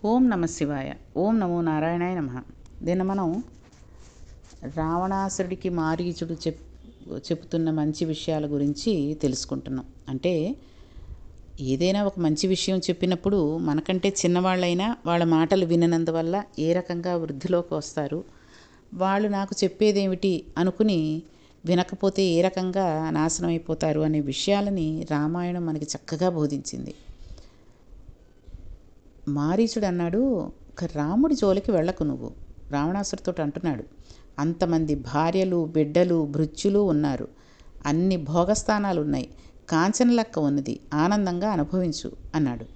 ఓం నమ శివాయ. ఓం నమో నారాయణాయ నమః. దీన్ని మనం రావణాసురుడికి మారీచుడు చెప్తున్న మంచి విషయాల గురించి తెలుసుకుంటున్నాం. అంటే ఏదైనా ఒక మంచి విషయం చెప్పినప్పుడు మనకంటే చిన్నవాళ్ళైనా వాళ్ళ మాటలు విననందువల్ల ఏ రకంగా వృద్ధిలోకి వస్తారు, వాళ్ళు నాకు చెప్పేదేమిటి అనుకుని వినకపోతే ఏ రకంగా నాశనం అయిపోతారు అనే విషయాలని రామాయణం మనకి చక్కగా బోధించింది. మారీచుడు అన్నాడు, రాముడి జోలికి వెళ్ళకు నువ్వు. రావణాసుడితో అంటున్నాడు, అంతమంది భార్యలు, బిడ్డలు, భృత్యులు ఉన్నారు, అన్ని భోగస్థానాలు ఉన్నాయి, కాంచనలక్క ఉన్నది, ఆనందంగా అనుభవించు అన్నాడు.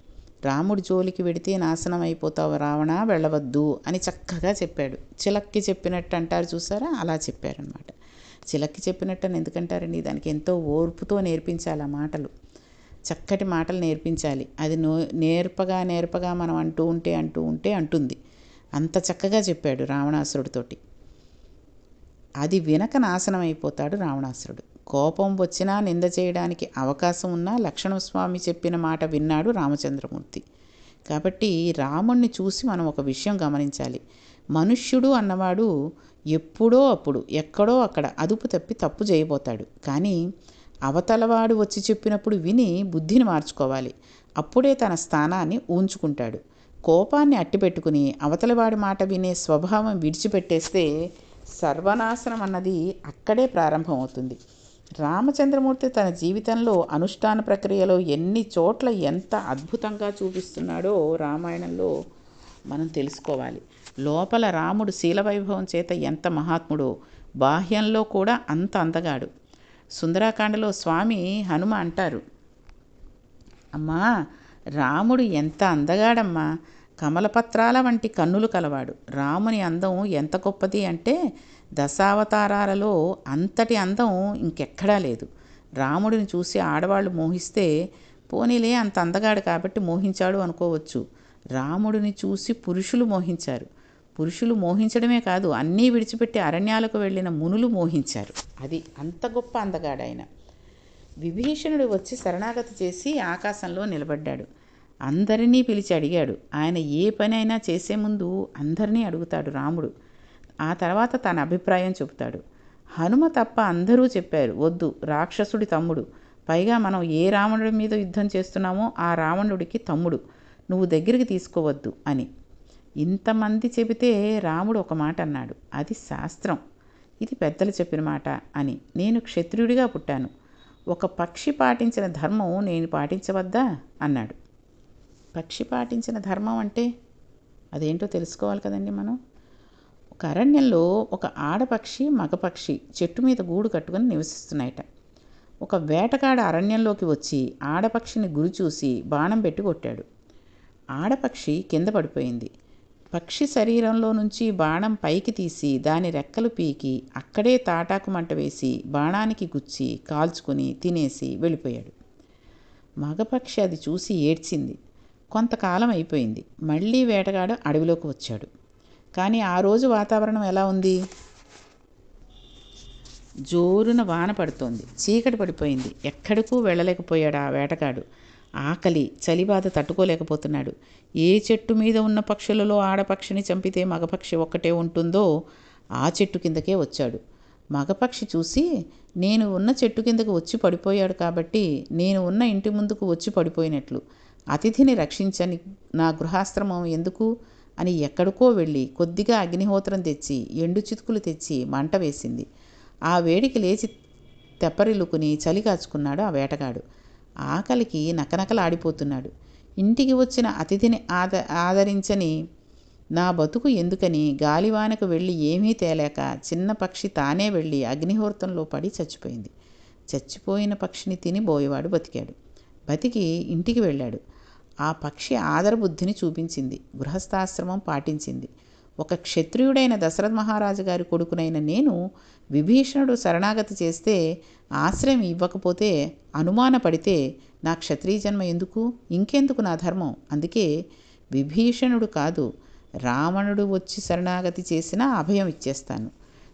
రాముడి జోలికి వెడితే నాశనం అయిపోతావు రావణ, వెళ్ళవద్దు అని చక్కగా చెప్పాడు. చిలక్కి చెప్పినట్టు అంటారు చూసారా, అలా చెప్పారనమాట. చిలక్కి చెప్పినట్టు అని ఎందుకంటారండి, దానికి ఎంతో ఓర్పుతో నేర్పించాలి ఆ మాటలు, చక్కటి మాటలు నేర్పించాలి. అది నేర్పగా మనం అంటూ ఉంటే అంటుంది. అంత చక్కగా చెప్పాడు రావణాసురుడితోటి. అది వినక నాశనం అయిపోతాడు రావణాసురుడు. కోపం వచ్చినా నింద చేయడానికి అవకాశం ఉన్నా లక్ష్మణస్వామి చెప్పిన మాట విన్నాడు రామచంద్రమూర్తి. కాబట్టి రాముణ్ణి చూసి మనం ఒక విషయం గమనించాలి. మనుష్యుడు అన్నవాడు ఎప్పుడో అప్పుడు ఎక్కడో అక్కడ అదుపు తప్పి తప్పు చేయబోతాడు. కానీ అవతలవాడు వచ్చి చెప్పినప్పుడు విని బుద్ధిని మార్చుకోవాలి. అప్పుడే తన స్థానాన్ని ఊంచుకుంటాడు. కోపాన్ని అట్టిపెట్టుకుని అవతలవాడి మాట వినే స్వభావం విడిచిపెట్టేస్తే సర్వనాశనం అన్నది అక్కడే ప్రారంభమవుతుంది. రామచంద్రమూర్తి తన జీవితంలో అనుష్ఠాన ప్రక్రియలో ఎన్ని చోట్ల ఎంత అద్భుతంగా చూపిస్తున్నాడో రామాయణంలో మనం తెలుసుకోవాలి. లోపల రాముడు శీలవైభవం చేత ఎంత మహాత్ముడో, బాహ్యంలో కూడా అంత అందగాడు. సుందరాకాండలో స్వామి హనుమ అంటారు, అమ్మా రాముడు ఎంత అందగాడమ్మా, కమలపత్రాల వంటి కన్నులు కలవాడు. రాముని అందం ఎంత గొప్పది అంటే దశావతారాలలో అంతటి అందం ఇంకెక్కడా లేదు. రాముడిని చూసి ఆడవాళ్ళు మోహిస్తే పోనీలే అంత అందగాడు కాబట్టి మోహించాడు అనుకోవచ్చు. రాముడిని చూసి పురుషులు మోహించారు. పురుషులు మోహించడమే కాదు, అన్నీ విడిచిపెట్టి అరణ్యాలకు వెళ్ళిన మునులు మోహించారు. అది అంత గొప్ప అందగాడాయన. విభీషణుడు వచ్చి శరణాగతి చేసి ఆకాశంలో నిలబడ్డాడు. అందరినీ పిలిచి అడిగాడు. ఆయన ఏ పని అయినా చేసే ముందు అందరినీ అడుగుతాడు రాముడు. ఆ తర్వాత తన అభిప్రాయం చెబుతాడు. హనుమ తప్ప అందరూ చెప్పారు, వద్దు, రాక్షసుడి తమ్ముడు, పైగా మనం ఏ రావణుడి మీద యుద్ధం చేస్తున్నామో ఆ రావణుడికి తమ్ముడు, నువ్వు దగ్గరికి తీసుకోవద్దు అని. ఇంతమంది చెబితే రాముడు ఒక మాట అన్నాడు, అది శాస్త్రం, ఇది పెద్దలు చెప్పిన మాట అని. నేను క్షత్రియుడిగా పుట్టాను, ఒక పక్షి పాటించిన ధర్మం నేను పాటించవద్దా అన్నాడు. పక్షి పాటించిన ధర్మం అంటే అదేంటో తెలుసుకోవాలి కదండి మనం. ఒక అరణ్యంలో ఒక ఆడపక్షి, మగపక్షి చెట్టు మీద గూడు కట్టుకుని నివసిస్తున్నాయట. ఒక వేటగాడు అరణ్యంలోకి వచ్చి ఆడపక్షిని గురి చూసి బాణం పెట్టి కొట్టాడు. ఆడపక్షి కింద పడిపోయింది. పక్షి శరీరంలో నుంచి బాణం పైకి తీసి దాని రెక్కలు పీకి అక్కడే తాటాకు మంట వేసి బాణానికి గుచ్చి కాల్చుకుని తినేసి వెళ్ళిపోయాడు. మగపక్షి అది చూసి ఏడ్చింది. కొంతకాలం అయిపోయింది. మళ్ళీ వేటగాడు అడవిలోకి వచ్చాడు. కానీ ఆ రోజు వాతావరణం ఎలా ఉంది? జోరున వాన పడుతోంది, చీకటి పడిపోయింది. ఎక్కడికూ వెళ్ళలేకపోయాడు ఆ వేటగాడు. ఆకలి, చలిబాధ తట్టుకోలేకపోతున్నాడు. ఏ చెట్టు మీద ఉన్న పక్షులలో ఆడపక్షిని చంపితే మగపక్షి ఒక్కటే ఉంటుందో ఆ చెట్టు కిందకే వచ్చాడు. మగపక్షి చూసి, నేను ఉన్న చెట్టు కిందకు వచ్చి పడిపోయాడు కాబట్టి నేను ఉన్న ఇంటి ముందుకు వచ్చి పడిపోయినట్లు, అతిథిని రక్షించని నా గృహాశ్రమం ఎందుకు అని ఎక్కడికో వెళ్ళి కొద్దిగా అగ్నిహోత్రం తెచ్చి ఎండు చితుకులు తెచ్చి మంట వేసింది. ఆ వేడికి లేచి తెప్పరిల్లుకుని చలి కాచుకున్నాడు ఆ వేటగాడు. ఆకలికి నకనకలాడిపోతున్నాడు. ఇంటికి వచ్చిన అతిథిని ఆదరించని నా బతుకు ఎందుకని గాలివానకు వెళ్ళి ఏమీ తేలేక చిన్న పక్షి తానే వెళ్ళి అగ్నిహోత్రంలో పడి చచ్చిపోయింది. చచ్చిపోయిన పక్షిని తిని బోయేవాడు బతికాడు. బతికి ఇంటికి వెళ్ళాడు. ఆ పక్షి ఆదరబుద్ధిని చూపించింది, గృహస్థాశ్రమం పాటించింది. ఒక క్షత్రియుడైన దశరథ మహారాజు గారి కొడుకునైన నేను విభీషణుడు శరణాగతి చేస్తే ఆశ్రయం ఇవ్వకపోతే అనుమానపడితే నా క్షత్రియ జన్మ ఎందుకు, ఇంకెందుకు నా ధర్మం? అందుకే విభీషణుడు కాదు, రావణుడు వచ్చి శరణాగతి చేసినా అభయం ఇచ్చేస్తాను.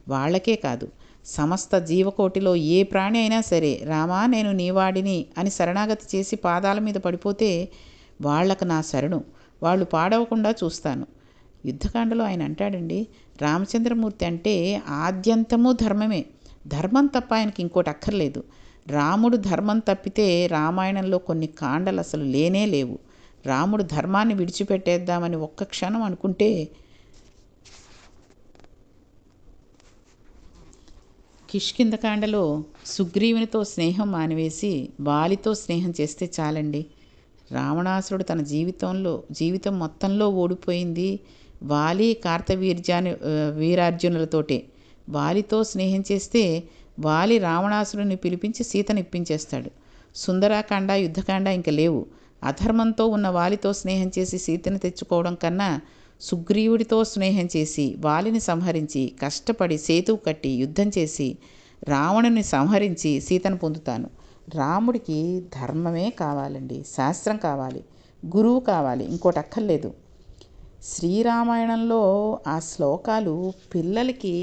వాళ్ళకే కాదు, సమస్త జీవకోటిలో ఏ ప్రాణి అయినా సరే రామా నేను నీవాడిని అని శరణాగతి చేసి పాదాల మీద పడిపోతే వాళ్లకు నా శరణు. వాళ్ళు పాడవకుండా చూస్తాను. యుద్ధకాండలో ఆయన అంటాడండి, రామచంద్రమూర్తి అంటే ఆద్యంతము ధర్మమే. ధర్మం తప్ప ఆయనకి ఇంకోటి అక్కర్లేదు. రాముడు ధర్మం తప్పితే రామాయణంలో కొన్ని కాండలు అసలు లేనే లేవు. రాముడు ధర్మాన్ని విడిచిపెట్టేద్దామని ఒక్క క్షణం అనుకుంటే కిష్కింధకాండలో సుగ్రీవునితో స్నేహం మానివేసి బాలితో స్నేహం చేస్తే చాలండి. రావణాసురుడు తన జీవితం మొత్తంలో ఓడిపోయింది వాలి వీరార్జునులతోటే. వాలితో స్నేహం చేస్తే వాలి రావణాసురుని పిలిపించి సీతను ఇప్పించేస్తాడు. సుందరాకాండ యుద్ధకాండ ఇంక లేవు. అధర్మంతో ఉన్న వాలితో స్నేహం చేసి సీతను తెచ్చుకోవడం కన్నా సుగ్రీవుడితో స్నేహం చేసి వాలిని సంహరించి కష్టపడి సేతువు కట్టి యుద్ధం చేసి రావణుని సంహరించి సీతను పొందుతాను. రాముడికి ధర్మమే కావాలండి, శాస్త్రం కావాలి, గురువు కావాలి, ఇంకోటి అక్కర్లేదు. శ్రీరామాయణంలో ఆ శ్లోకాలు పిల్లలకి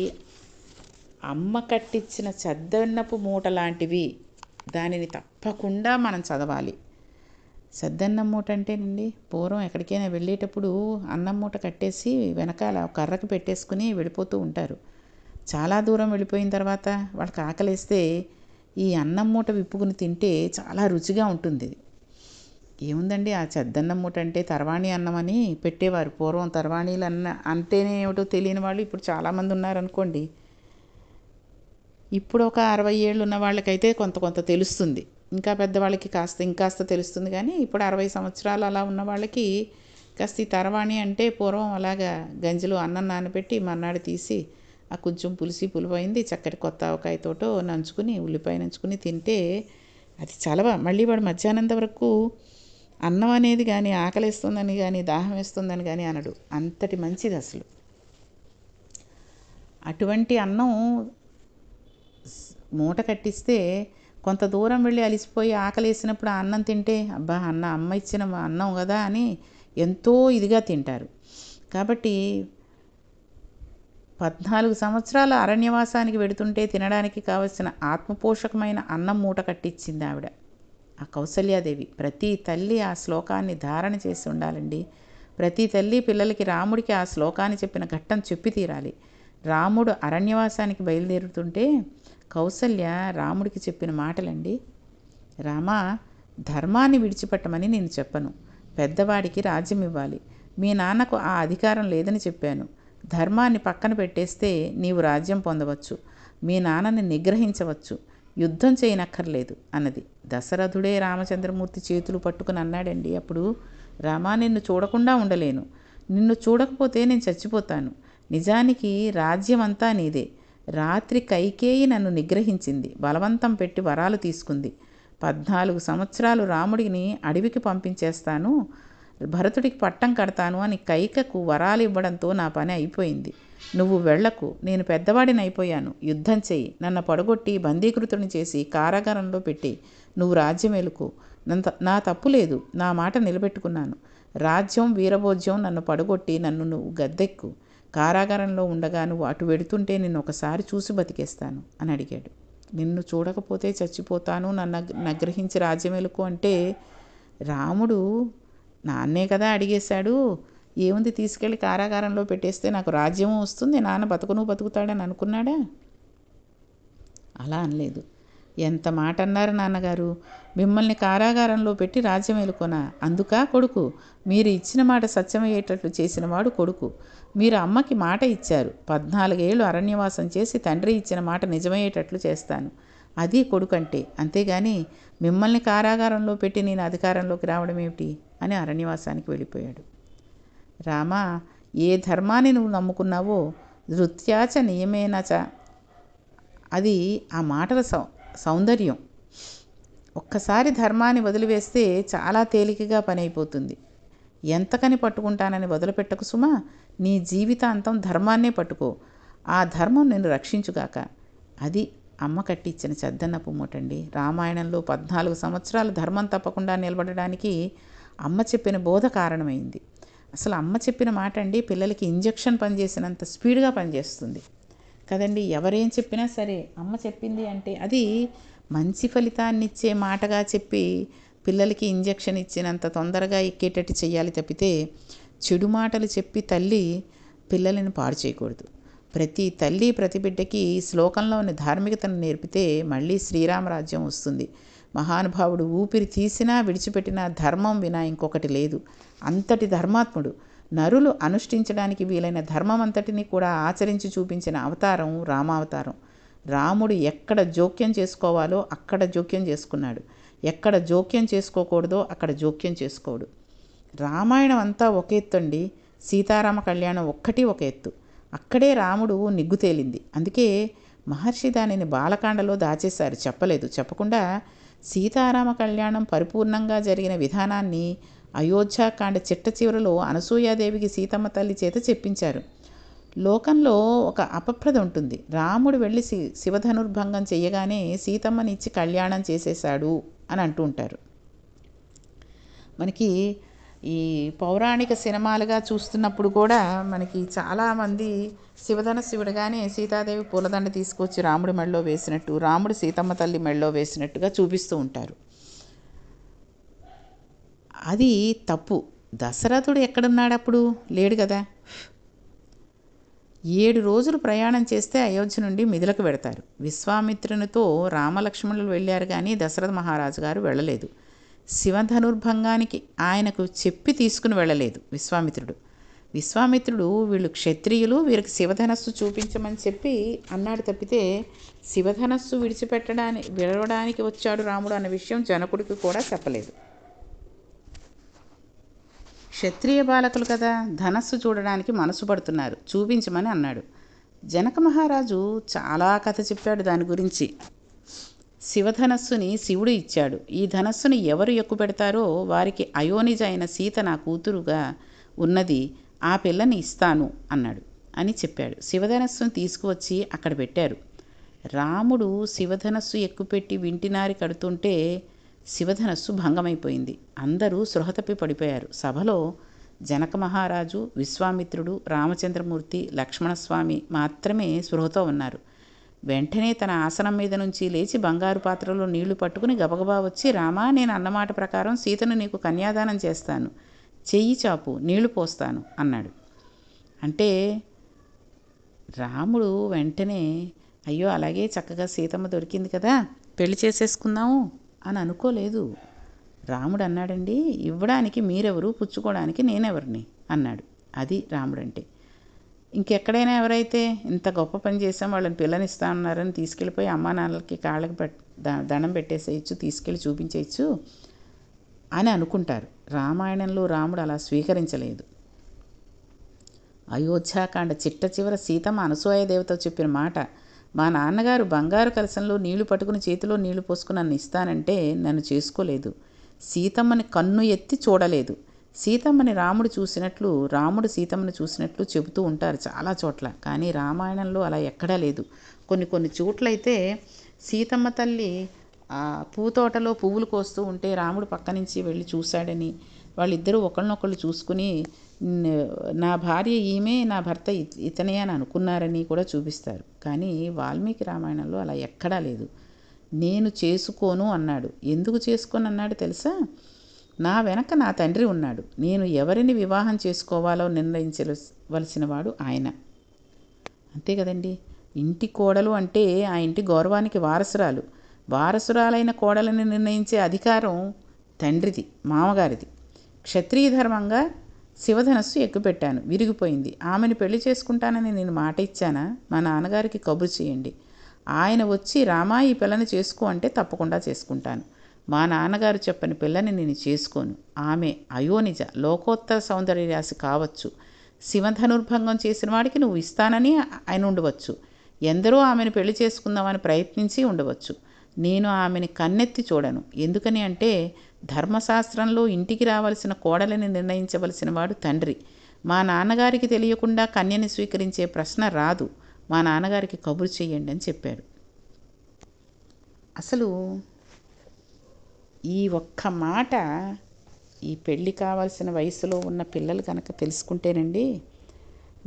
అమ్మ కట్టించిన చద్దన్నపు మూట లాంటివి. దానిని తప్పకుండా మనం చదవాలి. సద్దన్నం మూట అంటేనండి, పూర్వం ఎక్కడికైనా వెళ్ళేటప్పుడు అన్నం మూట కట్టేసి వెనకాల కర్రకు పెట్టేసుకుని వెళ్ళిపోతూ ఉంటారు. చాలా దూరం వెళ్ళిపోయిన తర్వాత వాళ్ళకి ఆకలేస్తే ఈ అన్నం మూట విప్పుకుని తింటే చాలా రుచిగా ఉంటుంది. ఏముందండి, ఆ చద్దన్నం మూట అంటే తర్వాణి అన్నం అని పెట్టేవారు పూర్వం. తర్వాణీలు అంటేనే ఏమిటో తెలియని వాళ్ళు ఇప్పుడు చాలామంది ఉన్నారనుకోండి. ఇప్పుడు ఒక 60 ఏళ్ళు ఉన్న వాళ్ళకైతే కొంత తెలుస్తుంది. ఇంకా పెద్దవాళ్ళకి ఇంకాస్త తెలుస్తుంది. కానీ ఇప్పుడు 60 సంవత్సరాలు అలా ఉన్న వాళ్ళకి కాస్త ఈ తర్వాణి అంటే పూర్వం అలాగా గంజిలో అన్నం నానబెట్టి మర్నాడు తీసి ఆ కొంచెం పులిపోయింది చక్కటి కొత్త ఆవకాయతోటో నంచుకుని ఉల్లిపాయ నంచుకుని తింటే అది చలవ. మళ్ళీ వాడు మధ్యాహ్నం వరకు అన్నం అనేది కానీ ఆకలిస్తుందని కానీ దాహం వేస్తుందని కానీ అనడు. అంతటి మంచిది అసలు. అటువంటి అన్నం మూట కట్టిస్తే కొంత దూరం వెళ్ళి అలిసిపోయి ఆకలేసినప్పుడు ఆ అన్నం తింటే అబ్బా అమ్మ ఇచ్చిన అన్నం కదా అని ఎంతో ఇదిగా తింటారు. కాబట్టి 14 సంవత్సరాల అరణ్యవాసానికి వెడుతుంటే తినడానికి కావలసిన ఆత్మపోషకమైన అన్నం మూట కట్టించింది ఆవిడ, ఆ కౌసల్యాదేవి. ప్రతి తల్లి ఆ శ్లోకాన్ని ధారణ చేసి ఉండాలండి. ప్రతి తల్లి పిల్లలకి రాముడికి ఆ శ్లోకాన్ని చెప్పిన ఘట్టం చెప్పి తీరాలి. రాముడు అరణ్యవాసానికి బయలుదేరుతుంటే కౌసల్య రాముడికి చెప్పిన మాటలండి. రామా, ధర్మాన్ని విడిచిపెట్టమని నేను చెప్పను. పెద్దవాడికి రాజ్యం ఇవ్వాలి. మీ నాన్నకు ఆ అధికారం లేదని చెప్పాను. ధర్మాన్ని పక్కన పెట్టేస్తే నీవు రాజ్యం పొందవచ్చు, మీ నాన్నని నిగ్రహించవచ్చు, యుద్ధం చేయనక్కర్లేదు అన్నది. దశరథుడే రామచంద్రమూర్తి చేతులు పట్టుకుని అన్నాడండి అప్పుడు, రామా, నిన్ను చూడకుండా ఉండలేను. నిన్ను చూడకపోతే నేను చచ్చిపోతాను. నిజానికి రాజ్యం అంతా నీదే. రాత్రి కైకేయి నన్ను నిగ్రహించింది, బలవంతం పెట్టి వరాలు తీసుకుంది. 14 సంవత్సరాలు రాముడిని అడవికి పంపించేస్తాను, భరతుడికి పట్టం కడతాను అని కైకకు వరాలు ఇవ్వడంతో నా పని అయిపోయింది. నువ్వు వెళ్లకు, నేను పెద్దవాడిని అయిపోయాను. యుద్ధం చెయ్యి, నన్ను పడగొట్టి బందీకృతుని చేసి కారాగారంలో పెట్టి నువ్వు రాజ్యం ఎలుకో. నా తప్పు లేదు, నా మాట నిలబెట్టుకున్నాను. రాజ్యం వీరభోజ్యం నన్ను పడగొట్టి నువ్వు గద్దెక్కు. కారాగారంలో ఉండగా నువ్వు అటు వెడుతుంటే నిన్ను ఒకసారి చూసి బతికేస్తాను అని అడిగాడు. నిన్ను చూడకపోతే చచ్చిపోతాను, నన్ను నగ్రహించి రాజ్యం ఎలుకు అంటే రాముడు నాన్నే కదా అడిగేశాడు. ఏముంది, తీసుకెళ్ళి కారాగారంలో పెట్టేస్తే నాకు రాజ్యము వస్తుంది, నాన్న బతుకుతాడని అనుకున్నాడా? అలా అనలేదు. ఎంత మాట అన్నారు నాన్నగారు, మిమ్మల్ని కారాగారంలో పెట్టి రాజ్యం ఎలుకొనా? అందుకా కొడుకు? మీరు ఇచ్చిన మాట సత్యమయ్యేటట్లు చేసినవాడు కొడుకు. మీరు అమ్మకి మాట ఇచ్చారు, 14 ఏళ్ళు అరణ్యవాసం చేసి తండ్రి ఇచ్చిన మాట నిజమయ్యేటట్లు చేస్తాను. అది కొడుకంటే. అంతేగాని మిమ్మల్ని కారాగారంలో పెట్టి నేను అధికారంలోకి రావడం ఏమిటి అని అరణ్యవాసానికి వెళ్ళిపోయాడు. రామా, ఏ ధర్మాన్ని నువ్వు నమ్ముకున్నావో ధృత్యాచ నియమేనచ, అది ఆ మాటల సౌందర్యం. ఒక్కసారి ధర్మాన్ని వదిలివేస్తే చాలా తేలికగా పని అయిపోతుంది. ఎంతకని పట్టుకుంటానని వదిలిపెట్టకు సుమా, నీ జీవితాంతం ధర్మాన్నే పట్టుకో. ఆ ధర్మం నిన్ను రక్షించుగాక. అది అమ్మ కట్టించిన చద్దన్నపు మూటండి. రామాయణంలో 14 సంవత్సరాలు ధర్మం తప్పకుండా నిలబడడానికి అమ్మ చెప్పిన బోధ కారణమైంది. అసలు అమ్మ చెప్పిన మాట అండి పిల్లలకి ఇంజెక్షన్ పనిచేసినంత స్పీడ్గా పనిచేస్తుంది కదండి. ఎవరేం చెప్పినా సరే అమ్మ చెప్పింది అంటే అది మంచి ఫలితాన్ని ఇచ్చే మాటగా చెప్పి పిల్లలకి ఇంజెక్షన్ ఇచ్చినంత తొందరగా ఎక్కేటట్టు చేయాలి తప్పితే చెడు మాటలు చెప్పి తల్లి పిల్లలను పాడు చేయకూడదు. ప్రతి తల్లి ప్రతి బిడ్డకి శ్లోకంలోని ధార్మికతను నేర్పితే మళ్ళీ శ్రీరామరాజ్యం వస్తుంది. మహానుభావుడు ఊపిరి తీసినా విడిచిపెట్టినా ధర్మం వినా ఇంకొకటి లేదు. అంతటి ధర్మాత్ముడు. నరులు అనుష్ఠించడానికి వీలైన ధర్మం అంతటిని కూడా ఆచరించి చూపించిన అవతారం రామావతారం. రాముడు ఎక్కడ జోక్యం చేసుకోవాలో అక్కడ జోక్యం చేసుకున్నాడు, ఎక్కడ జోక్యం చేసుకోకూడదో అక్కడ జోక్యం చేసుకోడు. రామాయణం అంతా ఒక ఎత్తు అండి, సీతారామ కళ్యాణం ఒక్కటి ఒక ఎత్తు. అక్కడే రాముడు నిగ్గు తేలింది. అందుకే మహర్షి దానిని బాలకాండలో దాచేశారు, చెప్పలేదు. చెప్పకుండా సీతారామ కళ్యాణం పరిపూర్ణంగా జరిగిన విధానాన్ని అయోధ్యాకాండ చిట్ట చివరలో అనసూయాదేవికి సీతమ్మ తల్లి చేత చెప్పించారు. లోకంలో ఒక అపప్రద ఉంటుంది. రాముడు వెళ్ళి శివధనుర్భంగం చెయ్యగానే సీతమ్మనిచ్చి కళ్యాణం చేసేశాడు అని అంటూ ఉంటారు. మనకి ఈ పౌరాణిక సినిమాలుగా చూస్తున్నప్పుడు కూడా మనకి చాలామంది శివధనస్సు విడగానే సీతాదేవి పూలదండ తీసుకొచ్చి రాముడి మెడలో వేసినట్టు, రాముడు సీతమ్మ తల్లి మెడలో వేసినట్టుగా చూపిస్తూ ఉంటారు. అది తప్పు. దశరథుడు ఎక్కడున్నాడు? అప్పుడు లేడు కదా. 7 రోజులు ప్రయాణం చేస్తే అయోధ్య నుండి మిథిలకు వెడతారు. విశ్వామిత్రునితో రామలక్ష్మణులు వెళ్ళారు కానీ దశరథ మహారాజు గారు వెళ్ళలేదు. శివధనుర్భంగానికి ఆయనకు చెప్పి తీసుకుని వెళ్ళలేదు విశ్వామిత్రుడు వీళ్ళు క్షత్రియులు, వీరికి శివధనస్సు చూపించమని చెప్పి అన్నాడు తప్పితే శివధనస్సు విడవడానికి వచ్చాడు రాముడు అన్న విషయం జనకుడికి కూడా చెప్పలేదు. క్షత్రియ బాలకులు కదా, ధనస్సు చూడడానికి మనసు పడుతున్నారు, చూపించమని అన్నాడు. జనక మహారాజు చాలా కథ చెప్పాడు దాని గురించి. శివధనస్సుని శివుడు ఇచ్చాడు. ఈ ధనస్సుని ఎవరు ఎక్కుపెడతారో వారికి అయోనిజ అయిన సీత నా కూతురుగా ఉన్నది, ఆ పిల్లని ఇస్తాను అన్నాడు అని చెప్పాడు. శివధనస్సును తీసుకువచ్చి అక్కడ పెట్టారు. రాముడు శివధనస్సు ఎక్కుపెట్టి వింటినారి కడుతుంటే శివధనస్సు భంగమైపోయింది. అందరూ సృహ తప్పి పడిపోయారు. సభలో జనక మహారాజు, విశ్వామిత్రుడు, రామచంద్రమూర్తి, లక్ష్మణస్వామి మాత్రమే స్పృహతో ఉన్నారు. వెంటనే తన ఆసనం మీద నుంచి లేచి బంగారు పాత్రలో నీళ్లు పట్టుకుని గబగబా వచ్చి, రామా, నేను అన్నమాట ప్రకారం సీతను నీకు కన్యాదానం చేస్తాను, చెయ్యి చాపు, నీళ్లు పోస్తాను అన్నాడు. అంటే రాముడు వెంటనే అయ్యో అలాగే చక్కగా సీతమ్మ దొరికింది కదా, పెళ్లి చేసేసుకుందాము అని అనుకోలేదు. రాముడు అన్నాడండి, ఇవ్వడానికి మీరెవరు, పుచ్చుకోవడానికి నేనెవరిని అన్నాడు. అది రాముడంటే. ఇంకెక్కడైనా ఎవరైతే ఇంత గొప్ప పని చేసాం, వాళ్ళని పిల్లనిస్తా ఉన్నారని తీసుకెళ్ళిపోయి అమ్మా నాన్నలకి కాళ్ళకి దండం పెట్టేసేయచ్చు, తీసుకెళ్ళి చూపించేయచ్చు అని అనుకుంటారు. రామాయణంలో రాముడు అలా స్వీకరించలేదు. అయోధ్యాకాండ చిట్ట చివర సీతమ్మ అనసూయాదేవితో చెప్పిన మాట, మా నాన్నగారు బంగారు కలశంలో నీళ్లు పట్టుకుని చేతిలో నీళ్లు పోసుకుని నన్ను ఇస్తానంటే నన్ను చేసుకోలేదు. సీతమ్మని కన్ను ఎత్తి చూడలేదు. సీతమ్మని రాముడు చూసినట్లు, రాముడు సీతమ్మని చూసినట్లు చెబుతూ ఉంటారు చాలా చోట్ల. కానీ రామాయణంలో అలా ఎక్కడా లేదు. కొన్ని చోట్లయితే సీతమ్మ తల్లి పూతోటలో పువ్వులు కోస్తూ ఉంటే రాముడు పక్క నుంచి వెళ్ళి చూశాడని, వాళ్ళిద్దరూ ఒకళ్ళనొకళ్ళు చూసుకుని నా భార్య ఈమె, నా భర్త ఇతనే అని అనుకున్నారని కూడా చూపిస్తారు. కానీ వాల్మీకి రామాయణంలో అలా ఎక్కడా లేదు. నేను చేసుకోను అన్నాడు. ఎందుకు చేసుకోను అన్నాడు తెలుసా? నా వెనక నా తండ్రి ఉన్నాడు, నేను ఎవరిని వివాహం చేసుకోవాలో నిర్ణయించవలసిన వాడు ఆయన. అంతే కదండి. ఇంటి కోడలు అంటే ఆ ఇంటి గౌరవానికి వారసురాలైన కోడలని నిర్ణయించే అధికారం తండ్రిది, మామగారిది. క్షత్రియ ధర్మంగా శివధనస్సు ఎక్కుపెట్టాను, విరిగిపోయింది. ఆమెను పెళ్లి చేసుకుంటానని నేను మాట ఇచ్చానా? మా నాన్నగారికి కబురు చేయండి, ఆయన వచ్చి రామా ఈ పిల్లని చేసుకో అంటే తప్పకుండా చేసుకుంటాను. మా నాన్నగారు చెప్పని పిల్లని నేను చేసుకోను. ఆమె అయోనిజ, లోకోత్తర సౌందర్య రాశి కావచ్చు. శివధనుర్భంగం చేసిన వాడికి నువ్వు ఇస్తానని ఆయన ఉండవచ్చు. ఎందరో ఆమెను పెళ్లి చేసుకుందామని ప్రయత్నించి ఉండవచ్చు. నేను ఆమెని కన్నెత్తి చూడను. ఎందుకని అంటే ధర్మశాస్త్రంలో ఇంటికి రావలసిన కోడలిని నిర్ణయించవలసిన వాడు తండ్రి. మా నాన్నగారికి తెలియకుండా కన్యని స్వీకరించే ప్రశ్న రాదు. మా నాన్నగారికి కబురు చెయ్యండి అని చెప్పాడు. అసలు ఈ ఒక్క మాట ఈ పెళ్ళి కావాల్సిన వయసులో ఉన్న పిల్లలు కనుక తెలుసుకుంటేనండి,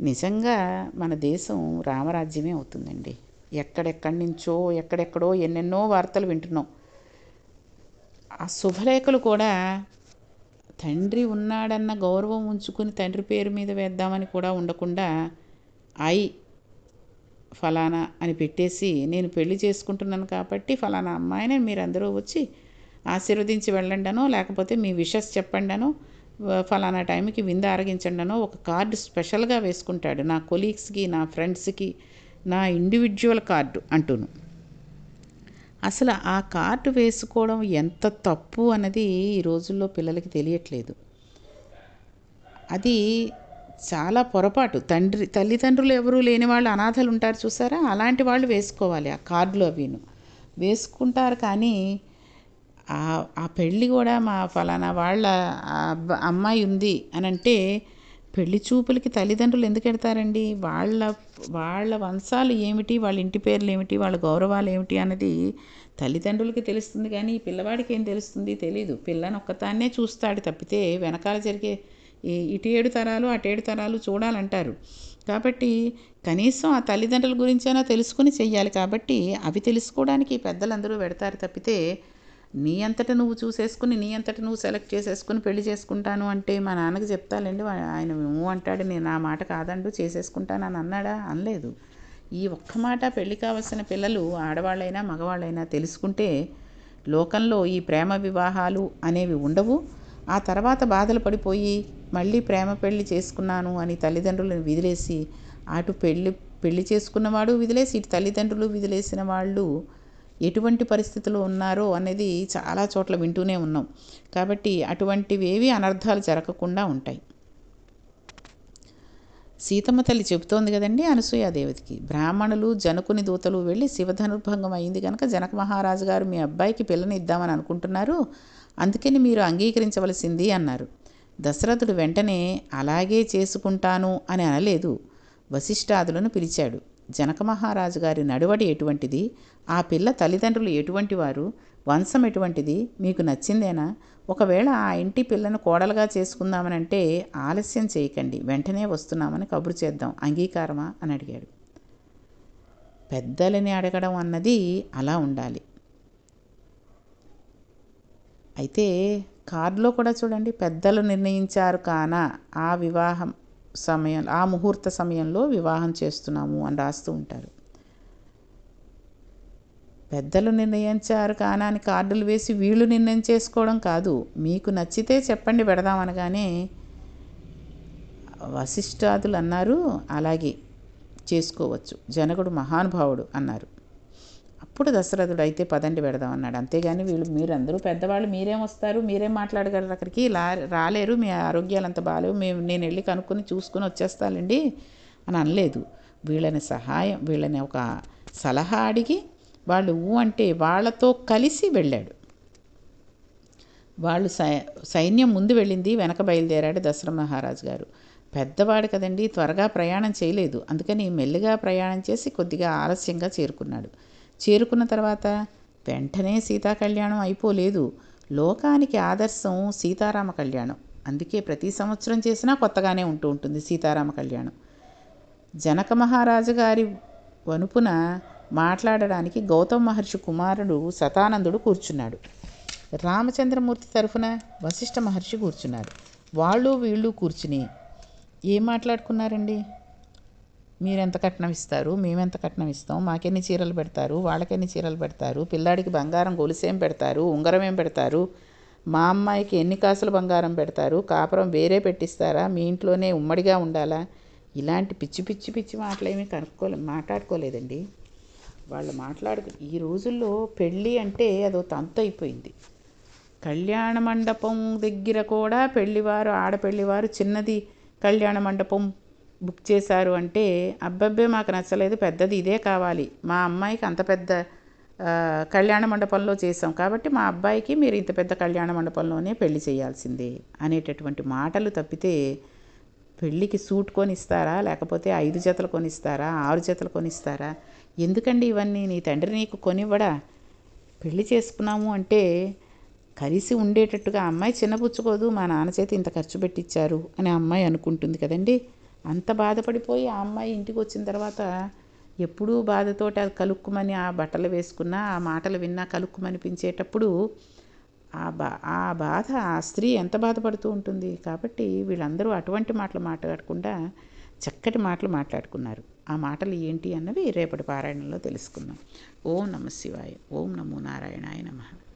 నిజంగా మన దేశం రామరాజ్యమే అవుతుందండి. ఎక్కడెక్కడి నుంచో ఎక్కడెక్కడో ఎన్నెన్నో వార్తలు వింటున్నాం. ఆ శుభలేఖలు కూడా తండ్రి ఉన్నాడన్న గౌరవం ఉంచుకుని తండ్రి పేరు మీద వేద్దామని కూడా ఉండకుండా ఐ ఫలానా అని పెట్టేసి నేను పెళ్లి చేసుకుంటున్నాను కాబట్టి ఫలానా అమ్మాయిని మీరందరూ వచ్చి ఆశీర్వదించి వెళ్ళండనో లేకపోతే మీ విషెస్ చెప్పండనో ఫలానా టైంకి విందు ఆరగించండనో ఒక కార్డు స్పెషల్గా వేసుకుంటాడు. నా కొలీగ్స్కి, నా ఫ్రెండ్స్కి, నా ఇండివిజువల్ కార్డు అంటూను. అసలు ఆ కార్డు వేసుకోవడం ఎంత తప్పు అన్నది ఈ రోజుల్లో పిల్లలకి తెలియట్లేదు. అది చాలా పొరపాటు. తల్లిదండ్రులు ఎవరూ లేని వాళ్ళు, అనాథలు ఉంటారు చూసారా, అలాంటి వాళ్ళు వేసుకోవాలి ఆ కార్డులు అవిను వేసుకుంటారు. కానీ ఆ పెళ్ళి కూడా మా ఫలానా వాళ్ళ అమ్మాయి ఉంది అని అంటే పెళ్లి చూపులకి తల్లిదండ్రులు ఎందుకు ఎడతారండి? వాళ్ళ వంశాలు ఏమిటి, వాళ్ళ ఇంటి పేర్లు ఏమిటి, వాళ్ళ గౌరవాలు ఏమిటి అన్నది తల్లిదండ్రులకి తెలుస్తుంది. కానీ ఈ పిల్లవాడికి ఏం తెలుస్తుంది? తెలీదు. పిల్లని ఒక్కతాన్నే చూస్తాడు తప్పితే వెనకాల జరిగే ఇటు 7 తరాలు అటు 7 తరాలు చూడాలంటారు. కాబట్టి కనీసం ఆ తల్లిదండ్రుల గురించైనా తెలుసుకుని చెయ్యాలి. కాబట్టి అవి తెలుసుకోవడానికి పెద్దలందరూ పెడతారు తప్పితే నీ అంతటా నువ్వు చూసేసుకుని నీ అంతటా నువ్వు సెలెక్ట్ చేసేసుకుని పెళ్లి చేసుకుంటాను అంటే మా నాన్నకి చెప్తాలేండి, ఆయన నువ్వు అంటాడు, నేను నా మాట కాదండు చేసేసుకుంటాను అని అన్నాడా? అనలేదు. ఈ ఒక్క మాట పెళ్లి కావలసిన పిల్లలు ఆడవాళ్ళైనా మగవాళ్ళైనా తెలుసుకుంటే లోకంలో ఈ ప్రేమ వివాహాలు అనేవి ఉండవు. ఆ తర్వాత బాధలు పడిపోయి మళ్ళీ ప్రేమ పెళ్లి చేసుకున్నాను అని తల్లిదండ్రులను విదిలేసి అటు పెళ్లి చేసుకున్నవాడు విదిలేసి ఇటు తల్లిదండ్రులు విదిలేసిన వాళ్ళు ఎటువంటి పరిస్థితుల్లో ఉన్నారో అనేది చాలా చోట్ల వింటూనే ఉన్నాం. కాబట్టి అటువంటివేవి అనర్థాలు జరగకుండా ఉంటాయి. సీతమ్మ తల్లి చెబుతోంది కదండి అనసూయాదేవికి, బ్రాహ్మణులు జనకుని దూతలు వెళ్ళి శివధనుర్భంగం అయింది కనుక జనక మహారాజు గారు మీ అబ్బాయికి పిల్లని ఇద్దామని అనుకుంటున్నారు, అందుకని మీరు అంగీకరించవలసింది అన్నారు. దశరథుడు వెంటనే అలాగే చేసుకుంటాను అని అనలేదు. వశిష్ఠాదులను పిలిచాడు. జనక మహారాజు గారి నడువడి ఎటువంటిది, ఆ పిల్ల తల్లిదండ్రులు ఎటువంటి వారు, వంశం ఎటువంటిది, మీకు నచ్చిందేనా? ఒకవేళ ఆ ఇంటి పిల్లను కోడలుగా చేసుకుందామనంటే ఆలస్యం చేయకండి, వెంటనే వస్తున్నామని కబురు చేద్దాం, అంగీకారమా అని అడిగాడు. పెద్దలని అడగడం అన్నది అలా ఉండాలి. అయితే కార్డులో కూడా చూడండి, పెద్దలు నిర్ణయించారు కానా ఆ వివాహం ఆ ముహూర్త సమయంలో వివాహం చేస్తున్నాము అని రాస్తూ ఉంటారు. పెద్దలు నిర్ణయించారు కానా అని కార్డులు వేసి వీళ్ళు నిర్ణయం చేసుకోవడం కాదు. మీకు నచ్చితే చెప్పండి పెడదాం అనగానే వశిష్ఠాదులు అన్నారు, అలాగే చేసుకోవచ్చు, జనకుడు మహానుభావుడు అన్నారు. అప్పుడు దశరథుడు అయితే పదండి పెడదాం అన్నాడు. అంతేగాని మీరందరూ పెద్దవాళ్ళు, మీరేం వస్తారు, మీరేం మాట్లాడగలరు, అక్కడికి రాలేరు, మీ ఆరోగ్యాలు అంత బాగాలేవు, నేను వెళ్ళి కనుక్కొని చూసుకుని వచ్చేస్తానండి అని అనలేదు. వీళ్ళని ఒక సలహా అడిగి వాళ్ళు అంటే వాళ్ళతో కలిసి వెళ్ళాడు. వాళ్ళు సైన్యం ముందు వెళ్ళింది, వెనక బయలుదేరాడు దశరథ మహారాజు గారు. పెద్దవాడు కదండి, త్వరగా ప్రయాణం చేయలేదు. అందుకని మెల్లిగా ప్రయాణం చేసి కొద్దిగా ఆలస్యంగా చేరుకున్నాడు. చేరుకున్న తర్వాత వెంటనే సీతా కళ్యాణం అయిపోలేదు. లోకానికి ఆదర్శం సీతారామ కళ్యాణం. అందుకే ప్రతి సంవత్సరం చేసినా కొత్తగానే ఉంటుంది సీతారామ కళ్యాణం. జనక మహారాజు గారి వనుపున మాట్లాడడానికి గౌతమ మహర్షి కుమారుడు శతానందుడు కూర్చున్నాడు. రామచంద్రమూర్తి తరఫున వశిష్ఠ మహర్షి కూర్చున్నారు. వీళ్ళు కూర్చుని ఏం మాట్లాడుకున్నారండి? మీరెంత కట్నం ఇస్తారు, మేమెంత కట్నం ఇస్తాం, మాకెన్ని చీరలు పెడతారు, వాళ్ళకెన్ని చీరలు పెడతారు, పిల్లాడికి బంగారం గొలుసేం పెడతారు, ఉంగరం ఏం పెడతారు, మా అమ్మాయికి ఎన్ని కాసులు బంగారం పెడతారు, కాపురం వేరే పెట్టిస్తారా, మీ ఇంట్లోనే ఉమ్మడిగా ఉండాలా, ఇలాంటి పిచ్చి పిచ్చి పిచ్చి మాటలేమీ మాట్లాడుకోలేదండి. వాళ్ళు ఈ రోజుల్లో పెళ్ళి అంటే అదో తంతు అయిపోయింది. కళ్యాణ మండపం దగ్గర కూడా ఆడపెళ్ళివారు చిన్నది కళ్యాణ మండపం బుక్ చేశారు అంటే అబ్బబ్బే మాకు నచ్చలేదు, పెద్దది ఇదే కావాలి, మా అమ్మాయికి అంత పెద్ద కళ్యాణ మండపంలో చేసాం కాబట్టి మా అబ్బాయికి మీరు ఇంత పెద్ద కళ్యాణ మండపంలోనే పెళ్లి చేయాల్సిందే అనేటటువంటి మాటలు తప్పితే పెళ్ళికి సూట్ కొనిస్తారా, లేకపోతే 5 జతలు కొనిస్తారా, 6 జతలు కొనిస్తారా? ఎందుకండి ఇవన్నీ? నీ తండ్రి నీకు కొనివ్వడా? పెళ్లి చేసుకున్నాము అంటే కలిసి ఉండేటట్టుగా. అమ్మాయి చిన్నపుచ్చుకోదు, మా నాన్న చేతి ఇంత ఖర్చు పెట్టించారు అని అమ్మాయి అనుకుంటుంది కదండి. అంత బాధపడిపోయి ఆ అమ్మాయి ఇంటికి వచ్చిన తర్వాత ఎప్పుడూ బాధతోటి అది కలుక్కుమని ఆ బట్టలు వేసుకున్నా, ఆ మాటలు విన్నా కలుక్కుమనిపించేటప్పుడు ఆ బాధ ఆ స్త్రీ ఎంత బాధపడుతూ ఉంటుంది. కాబట్టి వీళ్ళందరూ అటువంటి మాటలు మాట్లాడకుండా చక్కటి మాటలు మాట్లాడుకున్నారు. ఆ మాటలు ఏంటి అన్నవి రేపటి పారాయణంలో తెలుసుకుందాం. ఓం నమః శివాయ. ఓం నమో నారాయణాయ నమః.